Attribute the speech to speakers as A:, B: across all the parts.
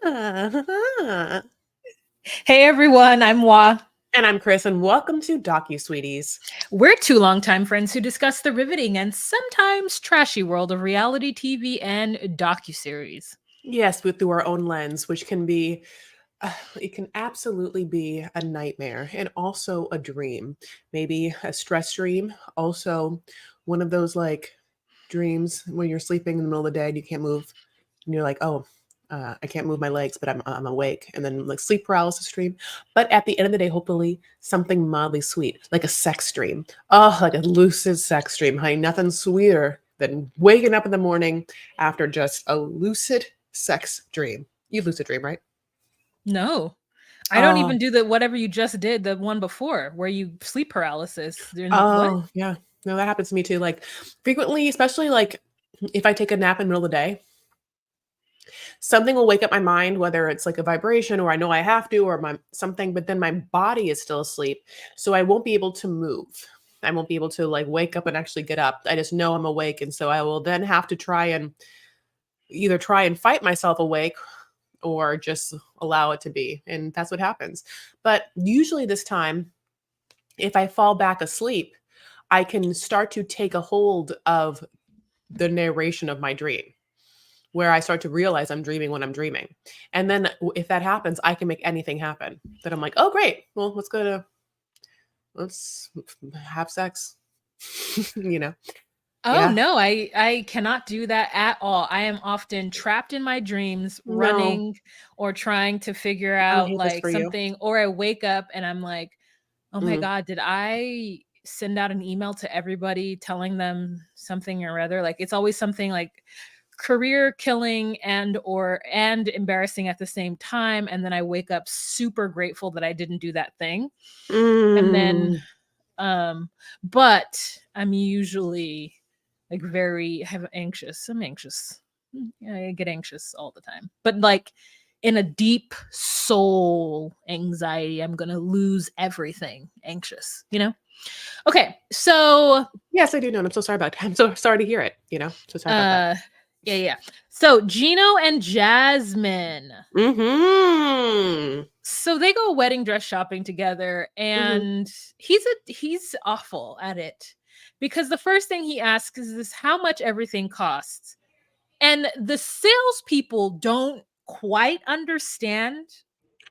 A: Hey everyone, I'm Wa.
B: And I'm Chris, and welcome to Docu-Sweeties.
A: We're two longtime friends who discuss the riveting and sometimes trashy world of reality TV and docuseries.
B: Yes, through our own lens, which can be, it can absolutely be a nightmare and also a dream. Maybe a stress dream, also one of those like dreams when you're sleeping in the middle of the day and you can't move, and you're like, oh, I can't move my legs, but I'm awake, and then like sleep paralysis dream. But at the end of the day, hopefully something mildly sweet, like a sex dream. Oh, like a lucid sex dream, honey. Nothing sweeter than waking up in the morning after just a lucid sex dream. You lucid dream, right?
A: No, I don't
B: Oh,
A: even do the whatever you just did, the one before where you sleep paralysis. What?
B: oh, yeah. No, that happens to me too. Like frequently, especially like if I take a nap in the middle of the day, something will wake up my mind, whether it's like a vibration or I know I have to or my something, but then my body is still asleep. So I won't be able to move. I won't be able to like wake up and actually get up. I just know I'm awake. And so I will then have to try and either try and fight myself awake or just allow it to be. And that's what happens. But usually this time, if I fall back asleep, I can start to take a hold of the narration of my dream where I start to realize I'm dreaming when I'm dreaming. And then if that happens, I can make anything happen. That I'm like, oh great, well let's have sex. you know?
A: Oh
B: Yeah.
A: no, I cannot do that at all. I am often trapped in my dreams,
B: No,
A: running or trying to figure
B: I don't
A: out
B: hate this
A: like
B: for you.
A: something, or I wake up and I'm like, oh my
B: Mhm.
A: God, did I send out an email to everybody telling them something or other? Like it's always something like career killing and embarrassing at the same time. And then I wake up super grateful that I didn't do that thing. And then
B: Mm.
A: um but I'm usually like very have anxious. I'm anxious. Yeah, I get anxious all the time. But like in a deep soul anxiety, I'm gonna lose everything. Anxious, you know? Okay, so
B: Yes, I do know, and I'm so sorry about that. I'm so sorry to hear it, you know? So sorry about that.
A: uh yeah. So Gino and Jasmine.
B: Mhm.
A: So they go wedding dress shopping together,
B: Mhm.
A: and he's awful at it because the first thing he asks is this: how much everything costs. And the salespeople don't quite understand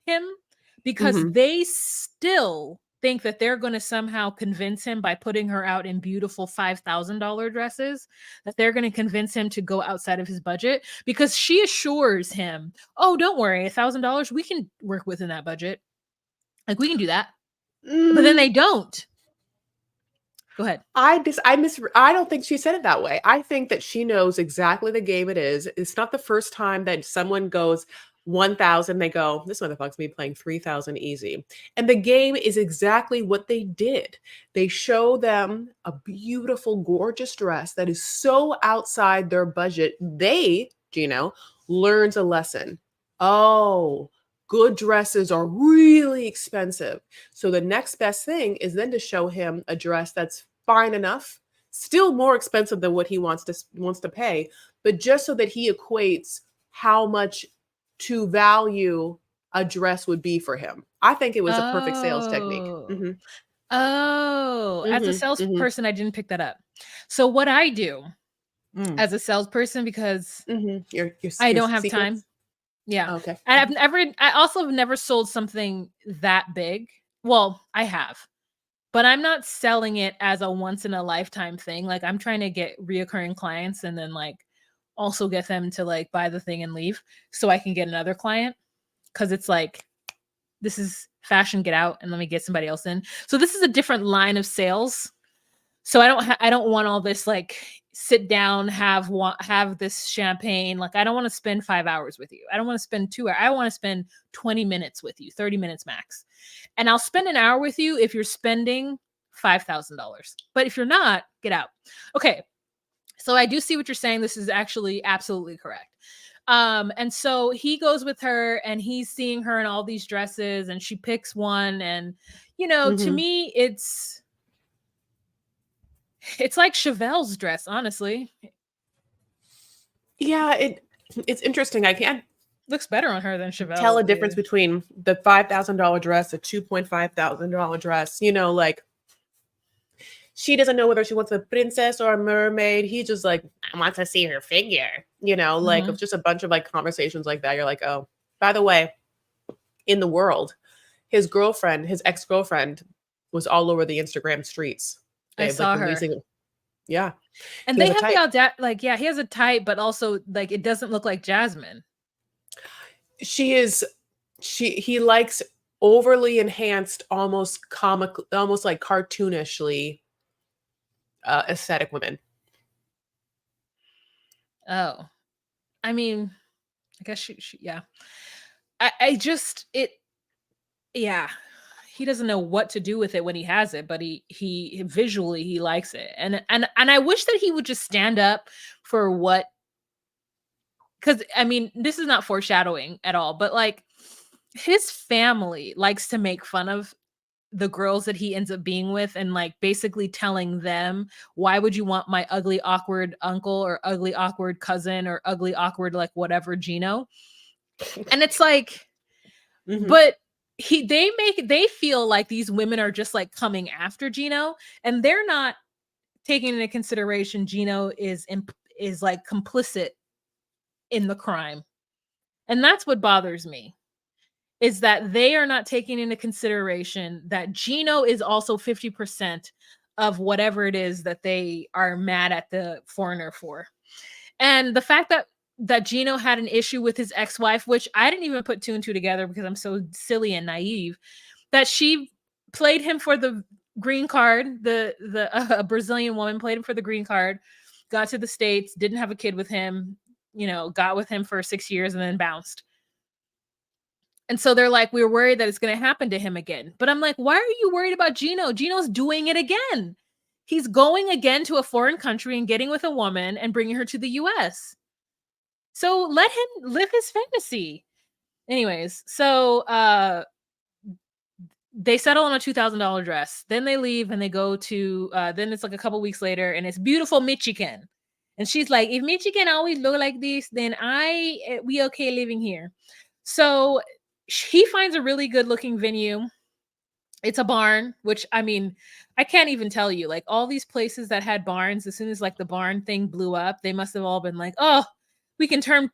A: him because
B: Mhm.
A: they still think that they're going to somehow convince him by putting her out in beautiful $5,000 dresses, that they're going to convince him to go outside of his budget because she assures him, oh, don't worry, $1,000, we can work within that budget. Like, we can do that. But then
B: Mm.
A: they don't. Go ahead.
B: I don't think she said it that way. I think that she knows exactly the game it is. It's not the first time that someone goes 1,000, they go, this motherfucker's me playing 3,000 easy. And the game is exactly what they did. They show them a beautiful, gorgeous dress that is so outside their budget. They, Gino, learns a lesson. Oh, good dresses are really expensive. So the next best thing is then to show him a dress that's fine enough, still more expensive than what he wants to pay, but just so that he equates how much to value a dress would be for him. I think it was a perfect sales technique.
A: Oh.
B: Mhm.
A: Oh, as a
B: Mhm. Mhm.
A: salesperson, I didn't pick that up. So what I do
B: Mm.
A: as a salesperson, because
B: Mhm.
A: I
B: Your
A: don't have time.
B: secrets?
A: Yeah.
B: Okay.
A: I also have never sold something that big. Well, I have, but I'm not selling it as a once in a lifetime thing. Like I'm trying to get reoccurring clients and then like also get them to like buy the thing and leave so I can get another client. Cause it's like, this is fashion, get out and let me get somebody else in. So this is a different line of sales. So I don't want all this like sit down, have this champagne. Like I don't want to spend 5 hours with you. I don't want to spend 2 hours. I want to spend 20 minutes with you, 30 minutes max. And I'll spend an hour with you if you're spending $5,000. But if you're not, get out. Okay. So I do see what you're saying. This is actually absolutely correct. And so he goes with her and he's seeing her in all these dresses and she picks one. And, to
B: Mhm.
A: me, it's like Chevelle's dress, honestly.
B: Yeah, it's interesting. I can't.
A: Looks better on her than
B: Tell a
A: Chevelle.
B: difference between the $5,000 dress, a $2,500 dress, like she doesn't know whether she wants a princess or a mermaid. He just like, I want to see her figure, like
A: Mhm.
B: of just a bunch of like conversations like that. You're like, oh, by the way, in the world, his girlfriend, his ex-girlfriend was all over the Instagram streets.
A: I
B: They like
A: saw her.
B: releasing, yeah,
A: And
B: he
A: they
B: has a
A: have the
B: type.
A: like, yeah, he has a type, but also like it doesn't look like Jasmine.
B: She is, he likes overly enhanced, almost comic, almost like cartoonishly aesthetic women.
A: Oh. I mean, I guess she yeah. I just it yeah. He doesn't know what to do with it when he has it, but he visually he likes it. And I wish that he would just stand up for what, cuz I mean, this is not foreshadowing at all, but like his family likes to make fun of the girls that he ends up being with and like basically telling them, why would you want my ugly awkward uncle or ugly awkward cousin or ugly awkward like whatever Gino? And it's like,
B: Hmm.
A: but they feel like these women are just like coming after Gino, and they're not taking into consideration Gino is like complicit in the crime. And that's what bothers me, is that they are not taking into consideration that Gino is also 50% of whatever it is that they are mad at the foreigner for. And the fact that Gino had an issue with his ex-wife, which I didn't even put two and two together because I'm so silly and naive, that she played him for the green card. The Brazilian woman played him for the green card, got to the States, didn't have a kid with him, got with him for 6 years and then bounced. And so they're like, we're worried that it's going to happen to him again. But I'm like, why are you worried about Gino? Gino's doing it again. He's going again to a foreign country and getting with a woman and bringing her to the US. So let him live his fantasy. Anyways, so they settle on a $2,000 dress. Then they leave and they go to then it's like a couple weeks later and it's beautiful Michigan. And she's like, if Michigan always look like this, then we okay living here. So he finds a really good looking venue. It's a barn, which I mean, I can't even tell you. Like all these places that had barns, as soon as like the barn thing blew up, they must have all been like, "Oh, we can turn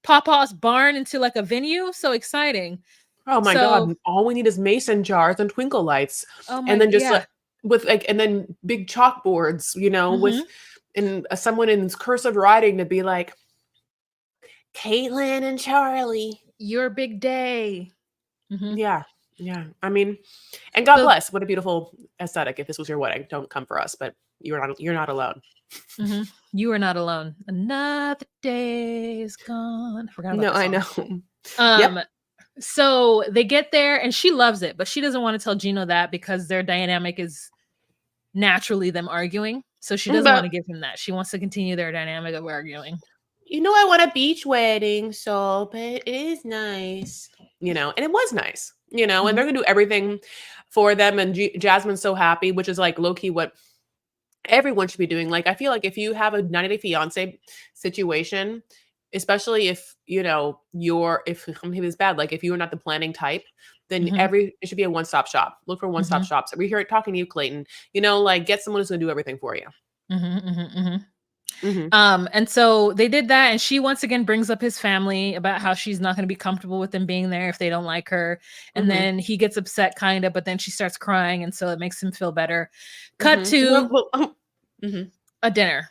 A: Papa's barn into like a venue. So exciting."
B: Oh my
A: So,
B: God, all we need is mason jars and twinkle lights,
A: oh
B: and
A: my
B: then just
A: yeah.
B: like with like, and then big chalkboards, with
A: Mhm.
B: and someone in cursive writing to be like, Caitlin and Charlie.
A: Your big day. Mhm.
B: Yeah, yeah. I mean, and God
A: So,
B: bless. What a beautiful aesthetic. If this was your wedding, don't come for us, but you're not alone.
A: mhm. You are not alone. Another day is gone. I forgot about
B: No,
A: the
B: I
A: song.
B: know. Yep.
A: Um, so they get there and she loves it, but she doesn't want to tell Gino that because their dynamic is naturally them arguing. So she doesn't want
B: But
A: to give him that. She wants to continue their dynamic of arguing.
B: I want a beach wedding, so but it is nice. And it was nice. And
A: Mhm.
B: they're gonna do everything for them. And Jasmine's so happy, which is like low key what everyone should be doing. Like, I feel like if you have a 90 Day Fiance situation, especially if if something is bad, like if you're not the planning type, then
A: Mhm.
B: it should be a one-stop shop. Look for one-stop
A: Mhm.
B: shops. We're here talking to you, Clayton. Like get someone who's gonna do everything for you.
A: Mhm. Mhm. Mhm.
B: Hmm.
A: And so they did that, and she once again brings up his family about how she's not going to be comfortable with them being there if they don't like her. And
B: Hmm.
A: then he gets upset, kind of, but then she starts crying, and so it makes him feel better. Cut
B: Hmm.
A: to
B: Hmm.
A: a dinner.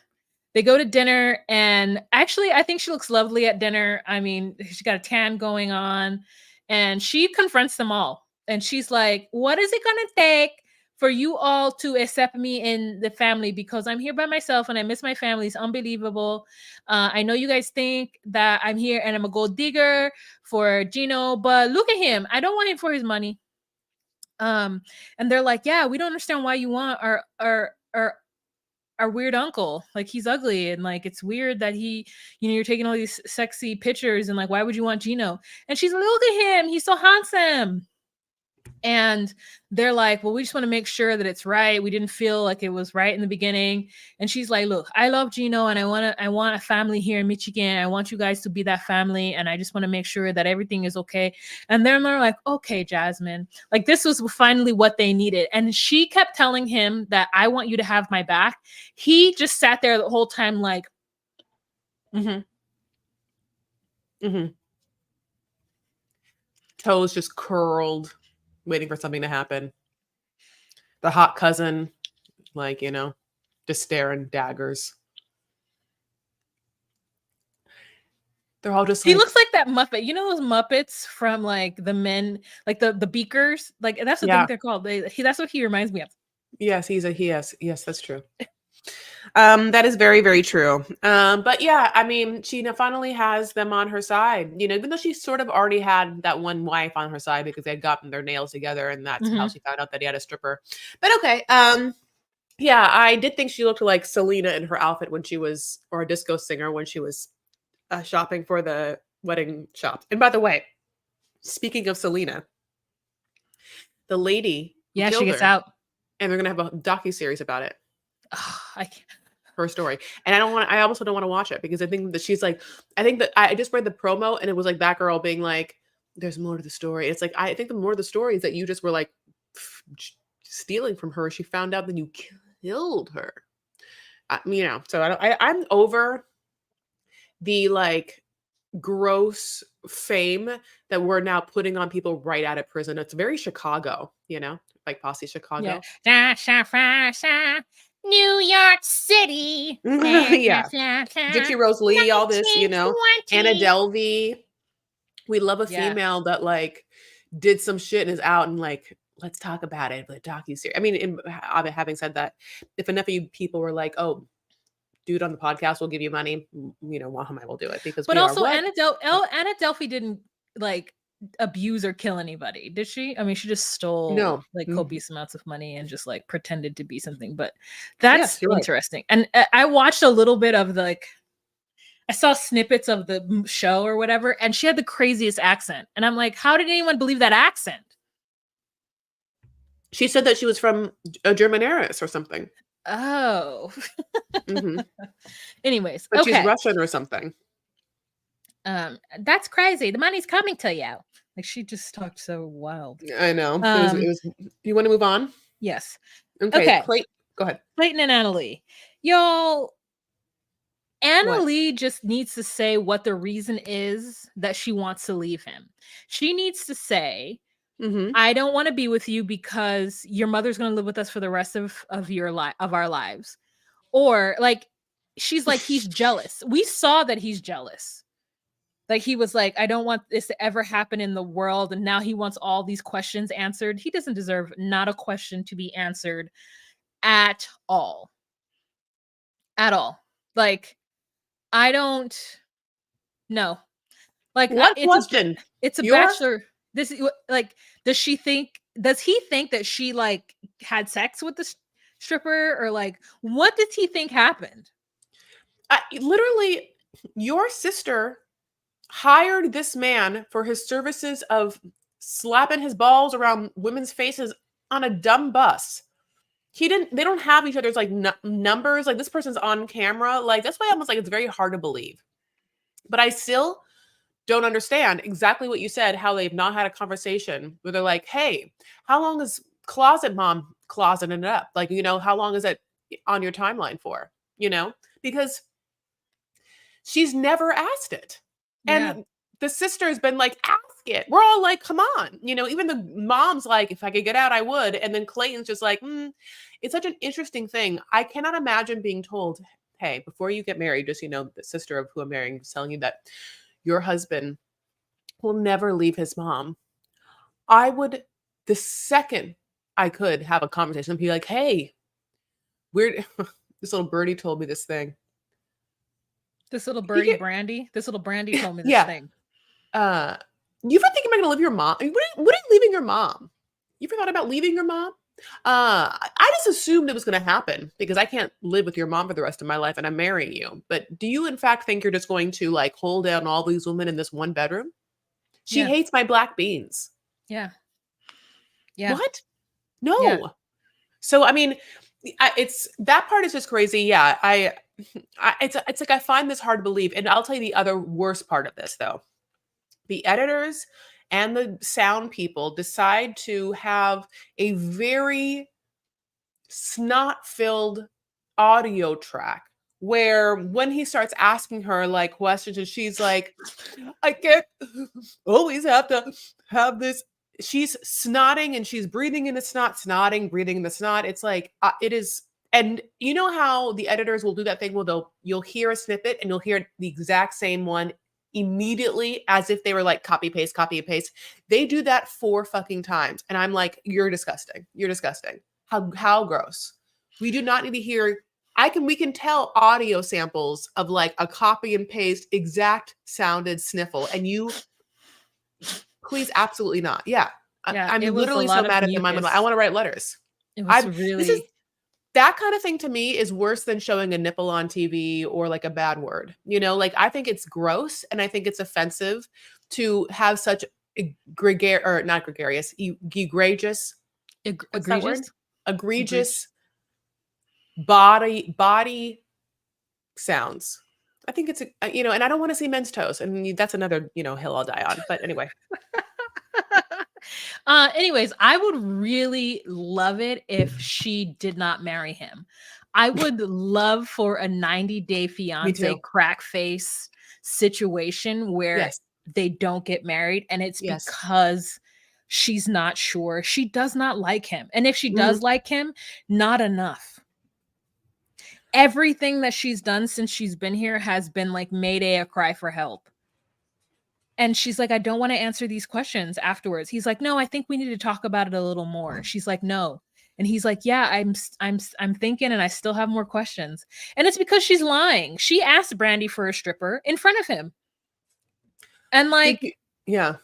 A: They go to dinner, and actually, I think she looks lovely at dinner. I mean, she got a tan going on, and she confronts them all. And she's like, what is it going to take for you all to accept me in the family? Because I'm here by myself and I miss my family. It's unbelievable. I know you guys think that I'm here and I'm a gold digger for Gino, but look at him. I don't want him for his money. Um, and they're like, yeah, we don't understand why you want our weird uncle. Like he's ugly and like it's weird that you're taking all these sexy pictures and like why would you want Gino? And she's like, look at him, he's so handsome. And they're like, well, we just want to make sure that it's right. We didn't feel like it was right in the beginning. And she's like, look, I love Gino and I want a family here in Michigan. I want you guys to be that family. And I just want to make sure that everything is okay. And they're like, okay, Jasmine, like this was finally what they needed. And she kept telling him that I want you to have my back. He just sat there the whole time like,
B: Mm-hmm. Mm-hmm. Toes just curled, waiting for something to happen. The hot cousin, like, just staring daggers. They're all just
A: he
B: like,
A: looks like that Muppet. You know those Muppets from like the men, like the beakers? Like that's what
B: yeah,
A: they're called. That's what he reminds me of.
B: yes, yes, that's true. That is very, very true. But yeah, I mean, she finally has them on her side, even though she sort of already had that one wife on her side because they had gotten their nails together, and that's how she found out that he had a stripper. But okay, yeah, I did think she looked like Selena in her outfit when she was, or a disco singer when she was shopping for the wedding shop. And by the way, speaking of Selena, the lady who
A: Yeah, she
B: killed
A: gets
B: her,
A: out.
B: and they're gonna have a docu-series about it.
A: Oh, I can't.
B: Her story. And I also don't want to watch it because I think that she's like, I think that I just read the promo and it was like that girl being like, there's more to the story. It's like, I think the more of the story is that you just were like stealing from her. She found out that you killed her. So I'm over the like gross fame that we're now putting on people right out of prison. It's very Chicago, like Posse
A: Yeah.
B: Chicago.
A: New York City.
B: Yeah. Dixie Rose Lee, all this, Anna
A: 1920.
B: Delvey. We love a
A: Yeah.
B: female that like did some shit and is out and like, let's talk about it. But docu-series. I mean, having said that, if enough of you people were like, oh, dude on the podcast will give you money, Wahamai will do it because
A: But
B: we are
A: also
B: what?
A: Anna Delphi didn't like abuse or kill anybody, did she? I mean, she just stole
B: No.
A: like
B: Mhm.
A: copious amounts of money and just like pretended to be something. But
B: Yes,
A: that's
B: you're right.
A: interesting. And I watched a little bit of I saw snippets of the show or whatever, and she had the craziest accent. And I'm like, how did anyone believe that accent?
B: She said that she was from a German heiress or something.
A: Oh.
B: Hmm.
A: Anyways,
B: But she's
A: okay.
B: Russian or something.
A: That's crazy. The money's coming to you. Like she just talked so wild.
B: I know. It was. You want to move on?
A: Yes.
B: Okay,
A: Okay.
B: Clayton, go ahead.
A: Clayton and Annalie. Y'all,
B: What?
A: Annalie just needs to say what the reason is that she wants to leave him. She needs to say,
B: Mhm.
A: I don't want to be with you because your mother's going to live with us for the rest of our lives. Or like she's like he's jealous. We saw that he's jealous. Like he was like, I don't want this to ever happen in the world. And now he wants all these questions answered. He doesn't deserve not a question to be answered at all. At all. Like, I don't know. Like,
B: What question?
A: it's a
B: Your
A: bachelor. This like, does he think that she like had sex with the stripper or like what did he think happened?
B: Literally, your sister hired this man for his services of slapping his balls around women's faces on a dumb bus. They don't have each other's like numbers. Like this person's on camera. Like that's why I was like, it's very hard to believe. But I still don't understand exactly what you said, how they've not had a conversation where they're like, hey, how long is closet mom closeting it up? Like, how long is it on your timeline for? Because she's never asked it.
A: Yeah.
B: And the sister has been like, ask it. We're all like, come on. Even the mom's like, if I could get out, I would. And then Clayton's just like, it's such an interesting thing. I cannot imagine being told, hey, before you get married, just, the sister of who I'm marrying is telling you that your husband will never leave his mom. I would, the second I could have a conversation and be like, hey, weird. This little birdie told me this thing.
A: This little birdie Brandy. This little Brandy told me this
B: Yeah.
A: thing.
B: You ever think about going to leave your mom? I mean, what is leaving your mom? You ever thought about leaving your mom? I just assumed it was going to happen because I can't live with your mom for the rest of my life and I'm marrying you. But do you in fact think you're just going to like hold down all these women in this one bedroom? She hates my black beans.
A: Yeah. Yeah.
B: What?
A: Yeah.
B: No. So, I mean, it's that part is just crazy. Yeah. It's like I find this hard to believe. And I'll tell you the other worst part of this, though. The editors and the sound people decide to have a very snot filled audio track where when he starts asking her like questions and she's like, I can't always have to have this. She's snotting and she's breathing in the snot, snotting, breathing in the snot. It's like, it is. And you know how the editors will do that thing where you'll hear a snippet and you'll hear the exact same one immediately as if they were like copy paste, copy paste. They do that 4 fucking times. And I'm like, you're disgusting. You're disgusting. How gross. We do not need to hear we can tell audio samples of like a copy and paste exact sounded sniffle and you please absolutely not. Yeah.
A: Yeah,
B: I'm
A: it was a
B: literally so
A: lot of
B: mad at them. I
A: mucus.
B: want to write letters.
A: It was
B: I'm this is
A: really
B: that kind of thing to me is worse than showing a nipple on TV or like a bad word. You know, like I think it's gross and I think it's offensive to have such not gregarious, egregious. What's that word?
A: egregious.
B: Egregious body sounds. I think it's and I don't want to see men's toes, and that's another hill I'll die on. But anyway,
A: Anyways, I would really love it if she did not marry him. I would love for a 90-day
B: me
A: fiance
B: too.
A: crack face situation where
B: Yes,
A: they don't get married and it's
B: yes.
A: because she's not sure. She does not like him. And if she
B: Mhm.
A: does like him, not enough. Everything that she's done since she's been here has been like Mayday, a cry for help. And she's like, I don't want to answer these questions afterwards. He's like, no, I think we need to talk about it a little more. She's like, no. And he's like, yeah, I'm thinking and I still have more questions. And it's because she's lying. She asked Brandy for a stripper in front of him. And like,
B: Yeah.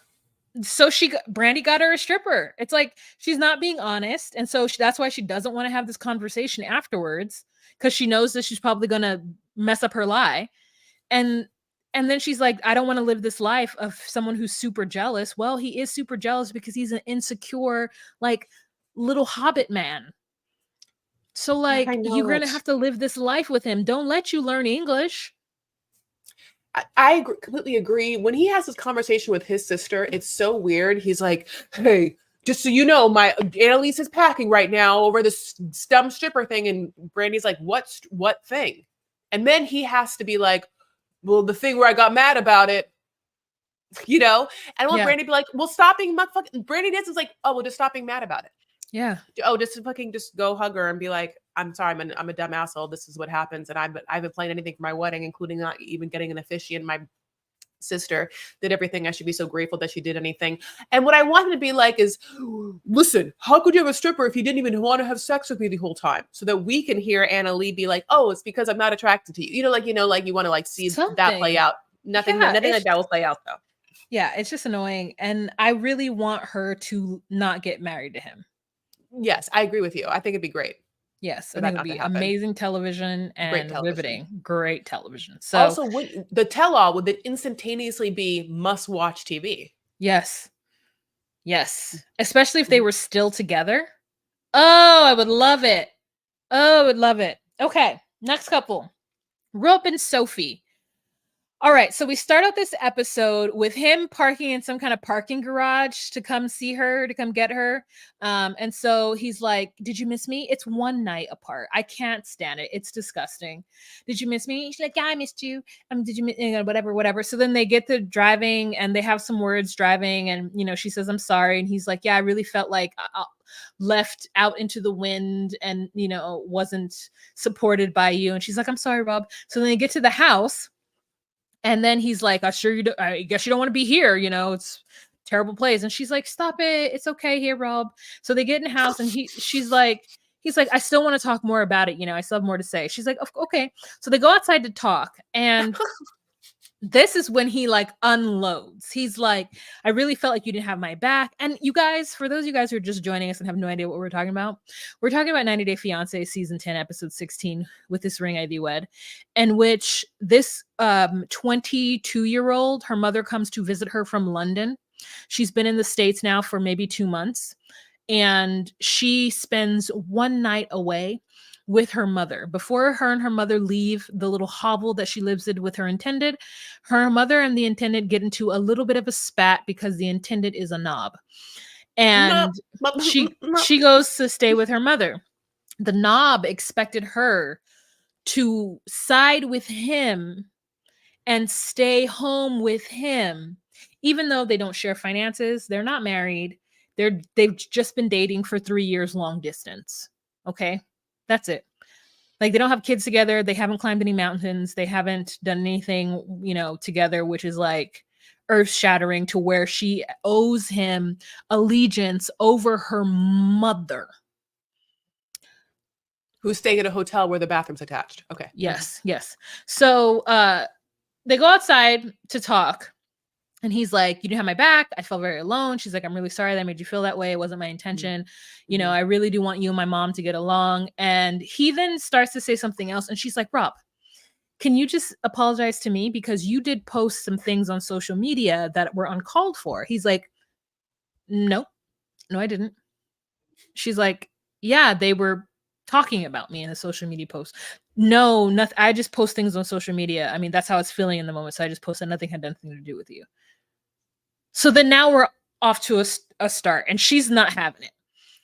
A: so Brandy got her a stripper. It's like she's not being honest. And so that's why she doesn't want to have this conversation afterwards because she knows that she's probably going to mess up her lie. And then she's like, I don't want to live this life of someone who's super jealous. Well, he is super jealous because he's an insecure, like little hobbit man. So
B: I
A: like you're
B: know
A: gonna
B: it.
A: have to live this life with him. Don't let you learn English.
B: Completely agree. When he has this conversation with his sister, it's so weird. He's like, hey, just so you know, my Annalise is packing right now over this dumb stripper thing. And Brandy's like, what thing? And then he has to be like, well, the thing where I got mad about it, And I want
A: Yeah.
B: Brandy to be like, well, stop being fucking. Brandy Danson's like, oh, well, just stop being mad about it.
A: Yeah.
B: Oh, just go hug her and be like, I'm sorry, I'm a dumb asshole. This is what happens. And I haven't planned anything for my wedding, including not even getting an officiant. My sister did everything. I should be so grateful that she did anything. And what I wanted to be like is, listen, how could you have a stripper if you didn't even want to have sex with me the whole time? So that we can hear Anna Lee be like, oh, it's because I'm not attracted to you. Like you want to like see that play
A: Something.
B: out. Nothing
A: Yeah,
B: like that will play out though.
A: yeah, it's just annoying. And I really want her to not get married to him.
B: Yes, I agree with you. I think it'd be great
A: Yes,
B: for
A: I
B: that
A: think it would
B: not to
A: be
B: happen.
A: amazing television
B: Great
A: and
B: television.
A: riveting. Great television. So
B: Also, the tell-all would then instantaneously be must-watch TV.
A: yes. Yes. Especially if they
B: Mhm.
A: were still together. Oh, I would love it. Oh, I would love it. Okay, next couple. Rope and Sophie. All right, so we start out this episode with him parking in some kind of parking garage to come see her, to come get her. And so he's like, "Did you miss me? It's one night apart. I can't stand it. It's disgusting. Did you miss me?" She's like, "Yeah, I missed you. Did you, whatever, whatever." So then they get to driving, and they have some words driving, and she says, "I'm sorry," and he's like, "Yeah, I really felt like left out into the wind, and wasn't supported by you." And she's like, "I'm sorry, Rob." So then they get to the house. And then he's like, I guess you don't want to be here. It's a terrible place. And she's like, stop it. It's okay here, Rob. So they get in the house and he's like, I still want to talk more about it. I still have more to say. She's like, okay. So they go outside to talk. And this is when he like unloads. He's like, I really felt like you didn't have my back. And you guys, for those of you guys who are just joining us and have no idea what we're talking about 90 Day Fiancé season 10, episode 16, with this ring Ivy wed, in which this 22-year-old, her mother comes to visit her from London. She's been in the States now for maybe 2 months. and she spends one night away with her mother. Before her and her mother leave the little hovel that she lives in with her intended, her mother and the intended get into a little bit of a spat because the intended is a knob.
B: No,
A: And
B: no,
A: she goes to stay with her mother. The knob expected her to side with him and stay home with him, even though they don't share finances, they're not married, they've just been dating for 3 years long distance. Okay? That's it. Like, they don't have kids together, they haven't climbed any mountains, they haven't done anything, together, which is like earth-shattering to where she owes him allegiance over her mother.
B: Who's staying at a hotel where the bathroom's attached. Okay.
A: Yes, yes. So, they go outside to talk. And he's like, you didn't have my back. I felt very alone. She's like, I'm really sorry that made you feel that way. It wasn't my intention. I really do want you and my mom to get along. And he then starts to say something else. And she's like, Rob, can you just apologize to me? Because you did post some things on social media that were uncalled for. He's like, no, I didn't. She's like, yeah, they were talking about me in a social media post. No, nothing. I just post things on social media. I mean, that's how it's feeling in the moment. So I just posted. Nothing had anything to do with you. So then now we're off to a start, and she's not having it.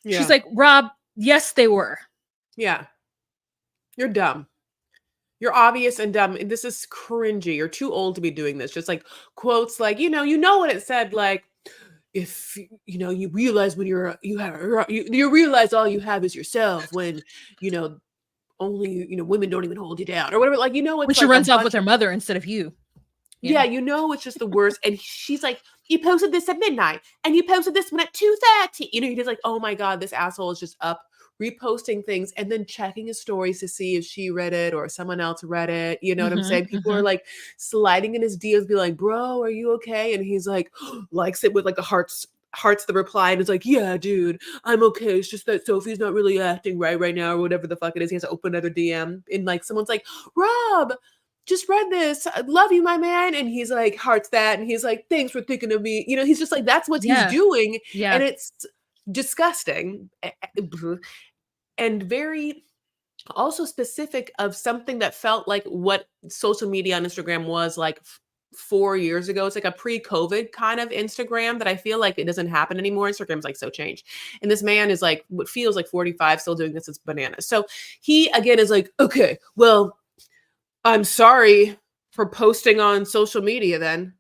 B: Yeah.
A: She's like, Rob, yes, they were.
B: Yeah. You're dumb. You're obvious and dumb. This is cringy. You're too old to be doing this. Just like quotes like, you know what it said, like, if you realize when you realize all you have is yourself when, only, women don't even hold you down or whatever. Like, it's
A: When she
B: like
A: runs off with her mother instead of you.
B: Yeah, it's just the worst. And she's like, you posted this at midnight and you posted this one at 2:30. You're just like, oh my God, this asshole is just up reposting things and then checking his stories to see if she read it or someone else read it. You know what I'm saying? People are like sliding in his DMs, be like, bro, are you okay? And he's like, likes it with like a hearts the reply and is like, yeah, dude, I'm okay. It's just that Sophie's not really acting right now or whatever the fuck it is. He has to open another DM and like someone's like, Rob, just read this. I love you, my man. And he's like, hearts that. And he's like, thanks for thinking of me. He's just like, that's what he's doing.
A: Yeah.
B: And it's disgusting and very also specific of something that felt like what social media on Instagram was like 4 years ago. It's like a pre-COVID kind of Instagram that I feel like it doesn't happen anymore. Instagram's like so changed. And this man is like, what feels like 45, still doing this. It's bananas. So he again is like, okay, well, I'm sorry for posting on social media then.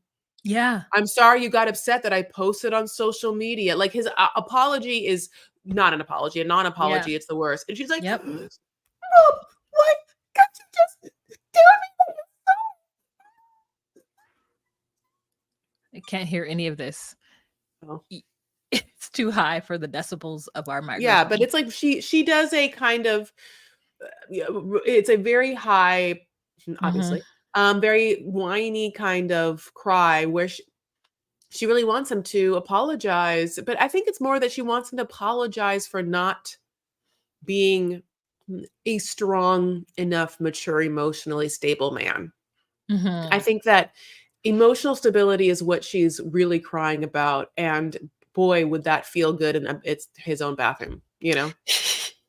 A: Yeah.
B: I'm sorry you got upset that I posted on social media. Like his apology is not an apology, a non-apology. Yeah. It's the worst. And she's like,
A: yep.
B: Rob, what? Can't you just tell me?
A: I can't hear any of this.
B: Oh.
A: It's too high for the decibels of our microphone.
B: Yeah, but it's like she does a kind of, it's a very high, obviously, very whiny kind of cry where she really wants him to apologize. But I think it's more that she wants him to apologize for not being a strong enough, mature, emotionally stable man. I think that emotional stability is what she's really crying about. And boy, would that feel good. And it's his own bathroom,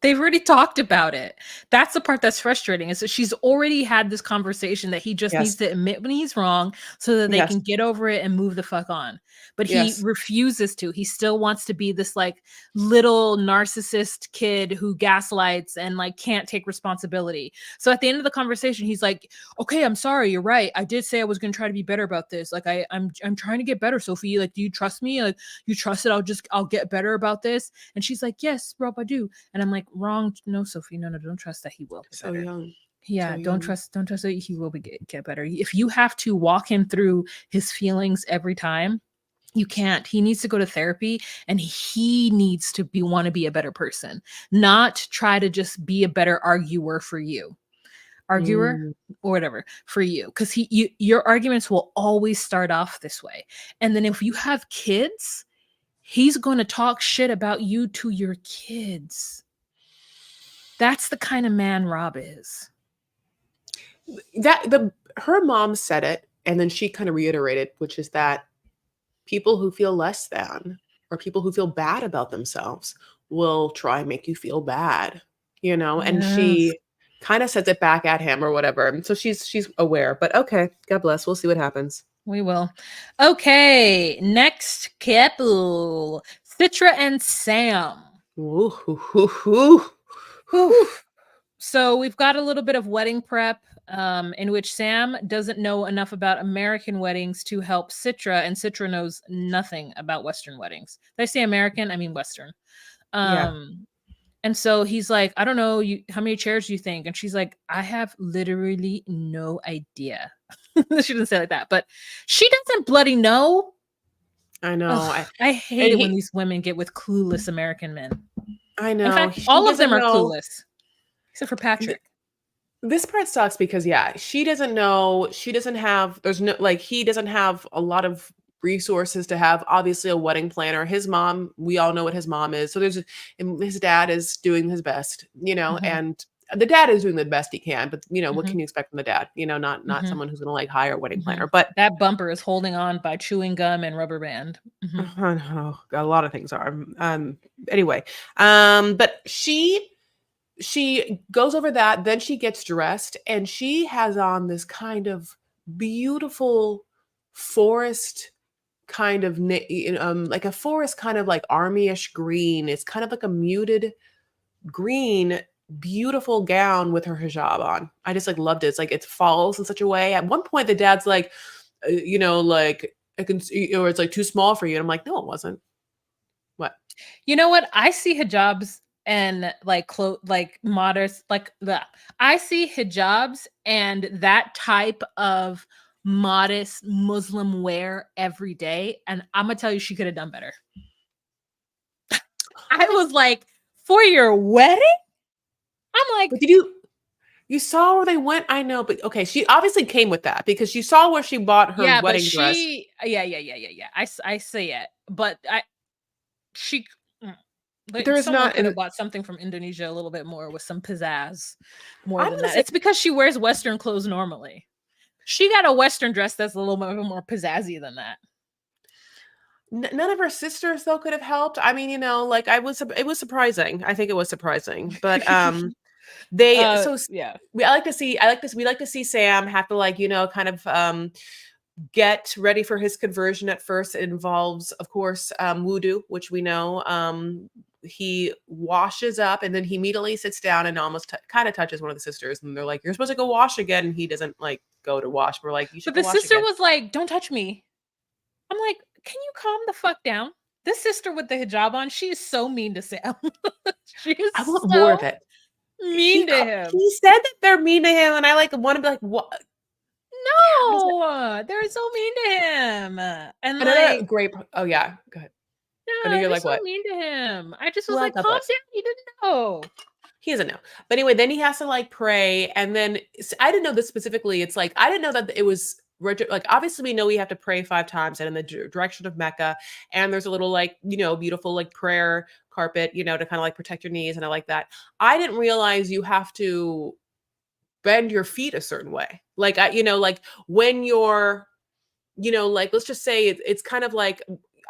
A: They've already talked about it. That's the part that's frustrating. Is that she's already had this conversation that he just needs to admit when he's wrong so that they can get over it and move the fuck on. But he refuses to. He still wants to be this like little narcissist kid who gaslights and like can't take responsibility. So at the end of the conversation, he's like, okay, I'm sorry. You're right. I did say I was going to try to be better about this. Like I'm trying to get better, Sophie. Like, do you trust me? Like, you trust that I'll get better about this? And she's like, yes, Rob, I do. And I'm like, wrong. No, Sophie, no, don't trust that he will get better.
B: So young.
A: Yeah, don't trust that he will get better. If you have to walk him through his feelings every time, you can't. He needs to go to therapy and he needs to want to be a better person, not try to just be a better arguer for you. Or whatever for you, because your arguments will always start off this way. And then if you have kids, he's going to talk shit about you to your kids. That's the kind of man Rob is.
B: Her mom said it, and then she kind of reiterated, which is that people who feel less than or people who feel bad about themselves will try and make you feel bad, and
A: Yes.
B: she kind of sets it back at him or whatever. And so she's aware, but okay, God bless. We'll see what happens.
A: We will. Okay, next couple. Citra and Sam.
B: Ooh, hoo, hoo, hoo,
A: Whew.
B: hoo.
A: So we've got a little bit of wedding prep, in which Sam doesn't know enough about American weddings to help Citra, and Citra knows nothing about Western weddings. Did I say American? I mean Western.
B: Yeah,
A: And so he's like, I don't know, how many chairs do you think? And she's like, I have literally no idea. She didn't say it like that, but she doesn't bloody know.
B: I know.
A: Ugh, I hate
B: And
A: it when
B: he,
A: these women get with clueless American men.
B: I
A: In
B: know.
A: fact,
B: She
A: all of them
B: doesn't
A: are
B: know.
A: clueless, except for Patrick.
B: This part sucks because yeah, she doesn't know, she doesn't have, there's no, like, he doesn't have a lot of resources to have obviously a wedding planner. His mom, we all know what his mom is. So and his dad is doing his best,
A: Mhm,
B: and the dad is doing the best he can, but what
A: mhm,
B: can you expect from the dad? Not
A: mhm,
B: someone who's going to like hire a wedding
A: mhm.
B: planner. But
A: That bumper is holding on by chewing gum and rubber band. Mhm.
B: I know, a lot of things are. Anyway, but she goes over that, then she gets dressed, and she has on this kind of beautiful forest kind of like a forest kind of like army-ish green. It's kind of like a muted green, beautiful gown with her hijab on. I just like loved it. It's like it falls in such a way. At one point, the dad's like, like I can see, or it's like too small for you. And I'm like, no, it wasn't. What?
A: You know what? I see hijabs and like like modest like that. I see hijabs and that type of modest Muslim wear every day, and I'm gonna tell you, she could have done better. I was like, for your wedding? I'm like,
B: But you saw where they went? I know, but okay, she obviously came with that because you saw where she bought her
A: yeah, but
B: wedding dress.
A: she, yeah. I see it, but she, like,
B: There is
A: someone
B: not,
A: could have
B: and
A: bought something from Indonesia a little bit more with some pizzazz, more
B: I'm
A: than
B: gonna
A: that.
B: say
A: It's because she wears Western clothes normally. She got a Western dress that's a little bit more pizzazzy than that.
B: none of her sisters though could have helped. I mean, like it was surprising. I think it was surprising, but they so
A: Yeah.
B: we like to see Sam have to like kind of get ready for his conversion. At first it involves, of course, wudu, which we know. He washes up and then he immediately sits down and almost kind of touches one of the sisters, and they're like, you're supposed to go wash again, and he doesn't like go to wash. We're like, you should
A: But
B: go
A: the
B: wash
A: sister
B: again.
A: was like, "Don't touch me." I'm like, "Can you calm the fuck down?" This sister with the hijab on, she is so mean to Sam. She
B: I
A: is
B: want more of
A: so
B: it.
A: mean to him.
B: He said that they're mean to him, and I like want to be like, what? Yeah, what is it?
A: No, they're so mean to him. And
B: Another
A: like,
B: great. Oh yeah, go ahead. I know
A: no,
B: you're
A: they're
B: like
A: so
B: what?
A: mean to him. I just was
B: Well,
A: like,
B: God
A: calm
B: bless.
A: down. He didn't know.
B: He doesn't know. But anyway, then he has to like pray. And then I didn't know this specifically. It's like, I didn't know that it was like, obviously, we know we have to pray 5 times and in the direction of Mecca. And there's a little like, beautiful like prayer carpet, to kind of like protect your knees. And I like that. I didn't realize you have to bend your feet a certain way. Like, like when you're, like let's just say it's kind of like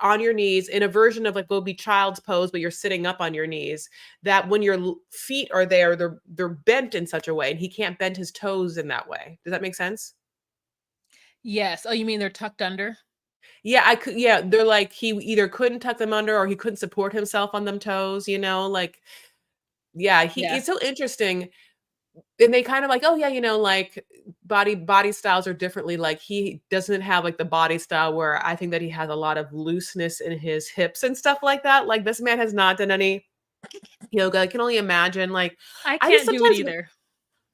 B: on your knees in a version of like what would be child's pose, but you're sitting up on your knees. That when your feet are there, they're bent in such a way, and he can't bend his toes in that way. Does that make sense?
A: Yes. Oh, you mean they're tucked under?
B: Yeah, I could. Yeah, they're like he either couldn't tuck them under or he couldn't support himself on them toes. Like yeah,
A: Yeah.
B: it's so interesting. And they kind of like, oh yeah, like body styles are differently. Like he doesn't have like the body style where I think that he has a lot of looseness in his hips and stuff like that. Like this man has not done any yoga. I can only imagine. Like
A: I
B: I just
A: can't do it
B: sometimes
A: either.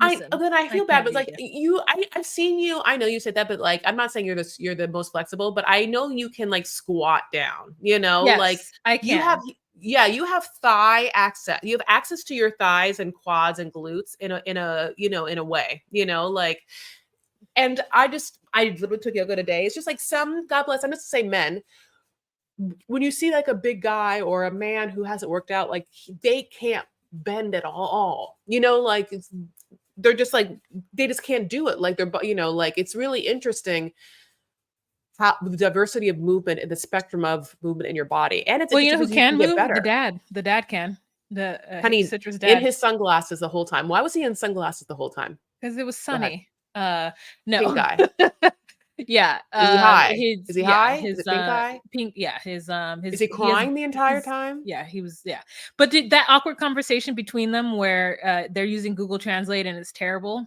A: Listen,
B: then I
A: I
B: feel bad,
A: can't
B: but
A: beat
B: like
A: you.
B: I've seen you. I know you said that, but like I'm not saying you're the most flexible, but I know you can like squat down. Like
A: Yes, I
B: you have
A: can.
B: yeah, you have thigh access. You have access to your thighs and quads and glutes in a way. Like, and I literally took yoga today. It's just like some, God bless, I'm just to say men, when you see like a big guy or a man who hasn't worked out, like they can't bend at all. Like they're just like they just can't do it. Like like it's really interesting how the diversity of movement and the spectrum of movement in your body. And it's
A: Well, you know
B: interesting
A: who
B: because you can
A: can
B: get
A: move? The
B: better.
A: dad. The dad can. The
B: Honey,
A: Citra's
B: in
A: dad,
B: his sunglasses the whole time. Why was he in sunglasses the whole time?
A: because it was
B: Go ahead.
A: sunny.
B: Pink
A: No.
B: guy.
A: Yeah.
B: Is he high?
A: His
B: Is he
A: yeah,
B: high? Is
A: his
B: it pink eye?
A: pink, yeah,
B: Is he
A: he has
B: crying the entire
A: his
B: time?
A: yeah, he was yeah. But that awkward conversation between them where they're using Google Translate and it's terrible.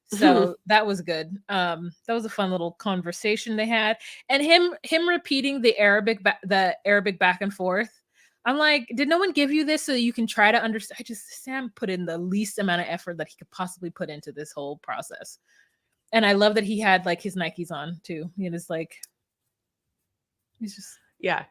A: So that was good. That was a fun little conversation they had. And him repeating the Arabic back and forth. I'm like, did no one give you this so you can try to understand? Sam put in the least amount of effort that he could possibly put into this whole process. And I love that he had like his Nikes on too. He was like, he's just
B: Yeah.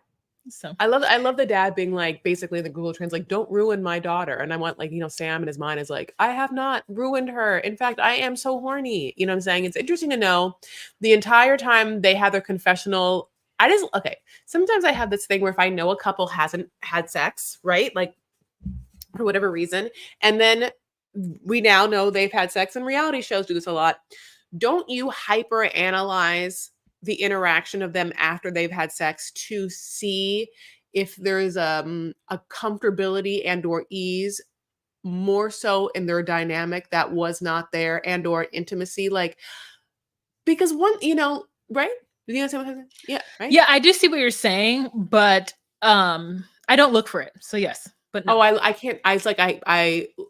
A: so.
B: I love the dad being like basically the Google Trends like don't ruin my daughter, and I want like Sam in his mind is like I have not ruined her. In fact, I am so horny. You know what I'm saying? It's interesting to know the entire time they had their confessional. Okay. Sometimes I have this thing where if I know a couple hasn't had sex, right, like for whatever reason, and then we now know they've had sex, and reality shows do this a lot. Don't you hyper analyze the interaction of them after they've had sex to see if there's a comfortability and or ease more so in their dynamic that was not there and or intimacy, like because one right, you know what I'm saying? Yeah, right.
A: Yeah, I do see what you're saying, but I don't look for it. So yes, but no.
B: Oh, I can't. I was like,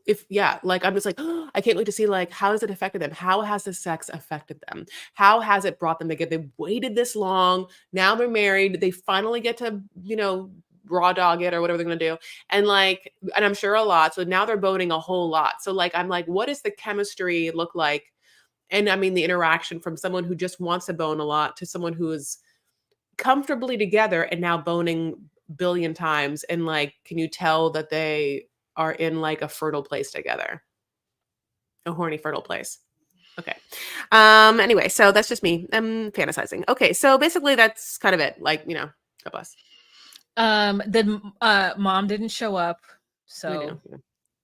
B: if yeah, like I'm just like, I can't wait to see like how has it affected them? How has the sex affected them? How has it brought them together? They waited this long. Now they're married. They finally get to, raw dog it or whatever they're gonna do. And like, and I'm sure a lot. So now they're boning a whole lot. So like, I'm like, what does the chemistry look like? And I mean, the interaction from someone who just wants to bone a lot to someone who is comfortably together and now boning billion times, and like can you tell that they are in like a fertile place together, a horny fertile place. Okay. Anyway, so that's just me. I'm fantasizing. Okay, so basically that's kind of it, like God bless.
A: The mom didn't show up, so
B: I know, yeah.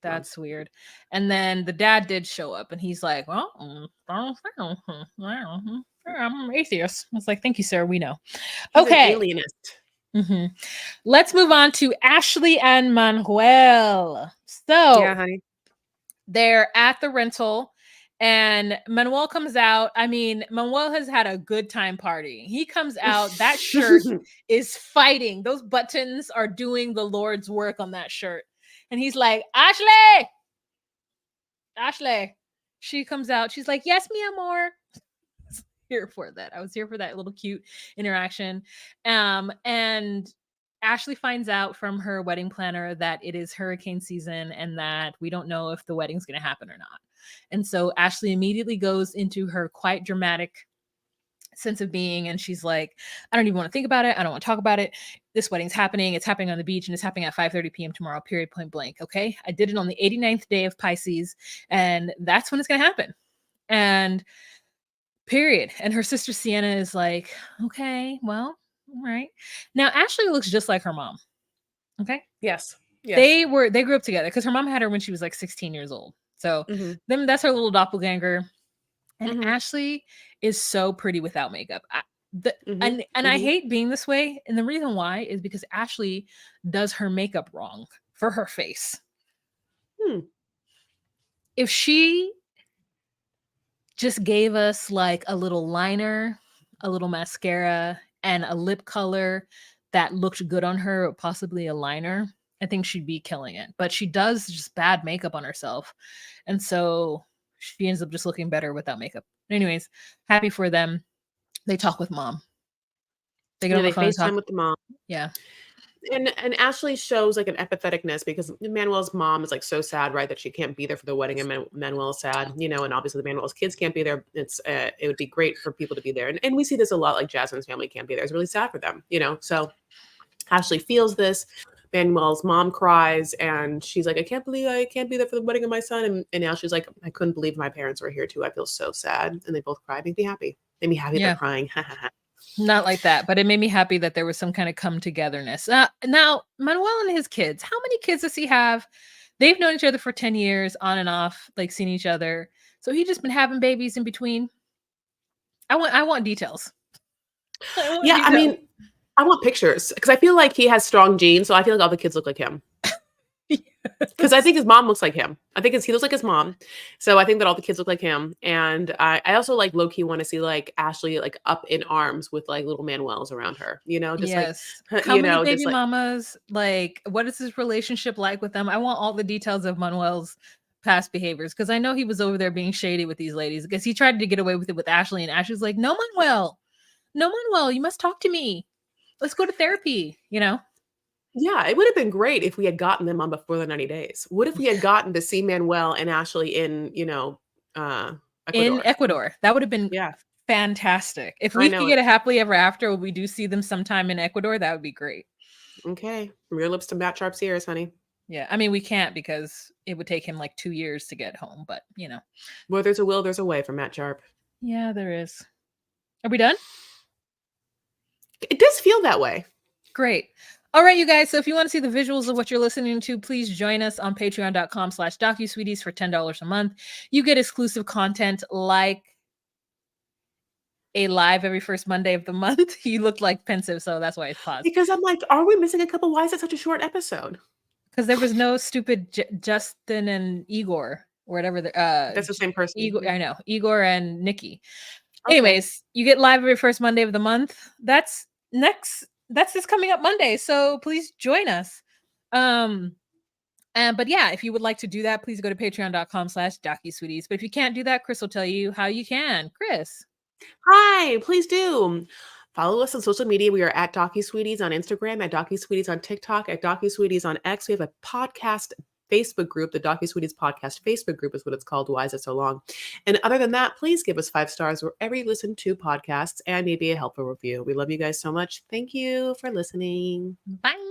A: that's weird. And then the dad did show up, and he's like, "Well, I'm an atheist." I was like, "Thank you, sir. We know."
B: He's an
A: Okay.
B: alienist.
A: Let's move on to Ashley and Manuel. So
B: Yeah, honey.
A: they're at the rental, and Manuel comes out. I mean, Manuel has had a good time partying. He comes out, that shirt is fighting. Those buttons are doing the Lord's work on that shirt. And he's like, Ashley. She comes out. She's like, yes, mi amor. Here for that. I was here for that little cute interaction. And Ashley finds out from her wedding planner that it is hurricane season and that we don't know if the wedding's going to happen or not. And so Ashley immediately goes into her quite dramatic sense of being, and she's like, I don't even want to think about it. I don't want to talk about it. This wedding's happening. It's happening on the beach, and it's happening at 5:30 p.m. tomorrow, period, point blank. Okay. I did it on the 89th day of Pisces, and that's when it's going to happen. And period. And her sister Sienna is like, okay, well, all right. Now Ashley looks just like her mom. Okay.
B: Yes.
A: They grew up together because her mom had her when she was like 16 years old. So then that's her little doppelganger. And Ashley is so pretty without makeup. And I hate being this way. And the reason why is because Ashley does her makeup wrong for her face. If she just gave us like a little liner, a little mascara, and a lip color that looked good on her, or possibly a liner, I think she'd be killing it. But she does just bad makeup on herself. And so she ends up just looking better without makeup. Anyways, happy for them. They talk with mom. They get on the phone and talk
B: FaceTime with the mom.
A: Yeah.
B: And Ashley shows like an empatheticness because Manuel's mom is like so sad, right, that she can't be there for the wedding, and Manuel's sad, and obviously the Manuel's kids can't be there. It would be great for people to be there, and we see this a lot. Like Jasmine's family can't be there; it's really sad for them, So Ashley feels this. Manuel's mom cries, and she's like, "I can't believe I can't be there for the wedding of my son." And now she's like, "I couldn't believe my parents were here too. I feel so sad." And they both cry. Made me happy. Made me happy. They're crying.
A: Not like that, but it made me happy that there was some kind of come togetherness. Now, Manuel and his kids, how many kids does he have? They've known each other for 10 years, on and off, like seeing each other. So he just been having babies in between. I want details. I want
B: Yeah, I
A: details.
B: mean, I want pictures because I feel like he has strong genes, so I feel like all the kids look like him. Because I
A: Yes.
B: think his mom looks like him. I think he looks like his mom. So I think that all the kids look like him. And I also like low key want to see like Ashley like up in arms with like little Manuel's around her, just like,
A: Yes. How many
B: just
A: baby
B: like,
A: mamas? Like, what is his relationship like with them? I want all the details of Manuel's past behaviors because I know he was over there being shady with these ladies because he tried to get away with it with Ashley, and Ashley's like, "No, Manuel, no, Manuel, you must talk to me. Let's go to therapy."
B: yeah, it would have been great if we had gotten them on before the 90 days. What if we had gotten to see Manuel and Ashley in, uh,
A: In
B: Ecuador?
A: Ecuador, that would have been
B: Yeah,
A: fantastic. If
B: I
A: we could
B: know
A: get
B: it.
A: a happily ever after, we do see them sometime in Ecuador, that would be great.
B: Okay. From your lips to Matt Sharp's ears, honey.
A: Yeah, I mean, we can't because it would take him like 2 years to get home, but,
B: Where there's a will, there's a way for Matt Sharp.
A: Yeah, there is. Are we done?
B: It does feel that way.
A: Great. All right, you guys. So if you want to see the visuals of what you're listening to, please join us on patreon.com/docusweeties for $10 a month. You get exclusive content like a live every first Monday of the month. You look like pensive, so that's why it's paused.
B: Because I'm like, are we missing a couple? Why is it such a short episode?
A: Because there was no stupid Justin and Igor or whatever.
B: That's the same person.
A: Igor,
B: Yeah.
A: I know Igor and Nikki.
B: Okay.
A: Anyways, you get live every first Monday of the month. That's next. That's this coming up Monday. So please join us. Um, but yeah, if you would like to do that, please go to patreon.com/docusweeties. But if you can't do that, Chris will tell you how you can. Chris.
B: Hi, please do. Follow us on social media. We are at DocuSweeties on Instagram, at DocuSweeties on TikTok, at DocuSweeties on X. We have a podcast Facebook group. The DocuSweeties podcast Facebook group is what it's called. Why is it so long? And other than that, please give us 5 stars wherever you listen to podcasts and maybe a helpful review. We love you guys so much. Thank you for listening.
A: Bye.